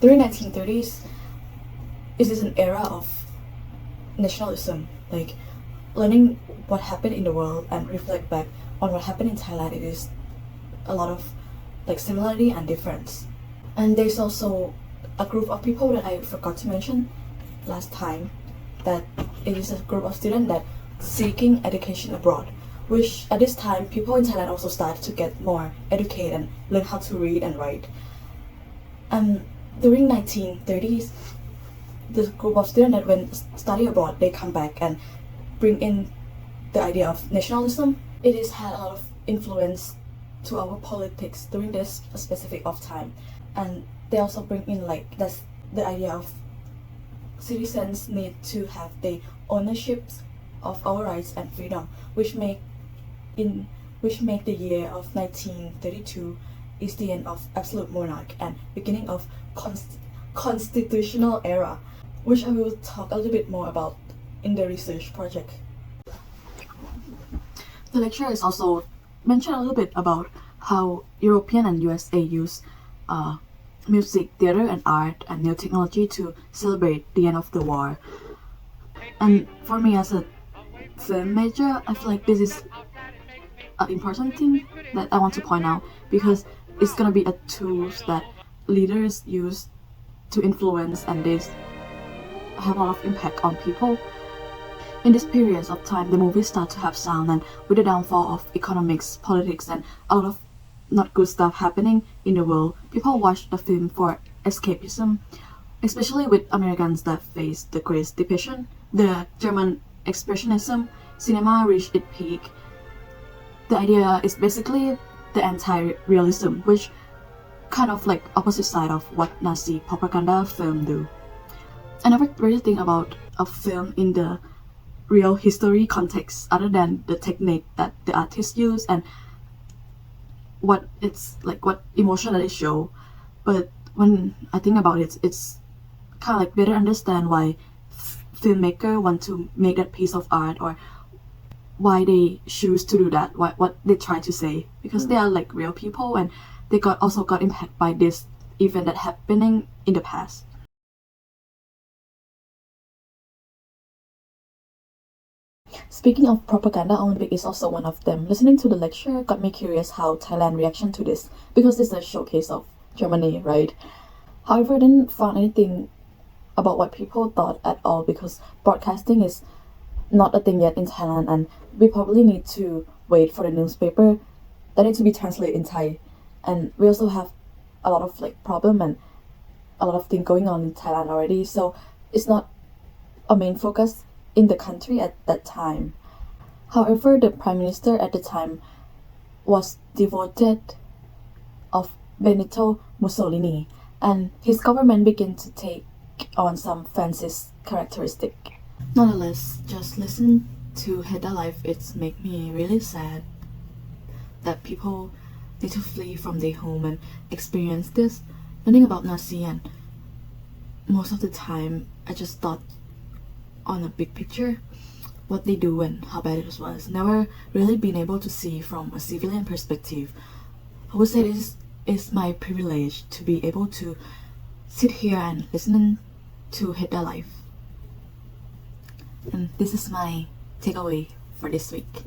During 1930s, it is an era of nationalism, like learning what happened in the world and reflect back on what happened in Thailand. It is a lot of like similarity and difference. And there's also a group of people that I forgot to mention last time, that it is a group of students that seeking education abroad, which at this time people in Thailand also started to get more educated and learn how to read and write. During 1930s, the group of students that went study abroad, they come back and bring in the idea of nationalism. It has had a lot of influence to our politics during this specific of time, and they also bring in like that's the idea of citizens need to have the ownership of our rights and freedom, which make the year of 1932 is the end of absolute monarch and beginning of constitutional era, which I will talk a little bit more about in the research project. The lecture is also mentioned a little bit about how European and USA use music, theater and art and new technology to celebrate the end of the war. And for me as a film major, I feel like this is an important thing that I want to point out, because it's gonna be a tool that leaders use to influence, and this have a lot of impact on people. In this period of time, the movies start to have sound, and with the downfall of economics, politics, and a lot of not good stuff happening in the world, people watch the film for escapism, especially with Americans that faced the Great Depression. The German expressionism cinema reached its peak. The idea is basically the anti-realism, which kind of like opposite side of what Nazi propaganda film do. I never really think about a film in the real history context other than the technique that the artists use and what it's like, what emotion that it show. But when I think about it, it's kind of like better understand why filmmaker want to make that piece of art, or why they choose to do that, what they try to say, because they are like real people and they also got impacted by this event that happening in the past. Speaking of propaganda, Olympic is also one of them. Listening to the lecture got me curious how Thailand reaction to this, because this is a showcase of Germany, right? However, I didn't find anything about what people thought at all, because broadcasting is not a thing yet in Thailand, and we probably need to wait for the newspaper that needs to be translated in Thai. And we also have a lot of like problem and a lot of things going on in Thailand already, so it's not a main focus in the country at that time. However, the prime minister at the time was devoted of Benito Mussolini, and his government began to take on some fascist characteristic. Nonetheless, just listen to Hedda Life, it's make me really sad that people need to flee from their home and experience this, learning about Nazi, and most of the time I just thought on a big picture what they do and how bad it was. Never really been able to see from a civilian perspective. I would say this is my privilege to be able to sit here and listen to Hedda Life. And this is my takeaway for this week.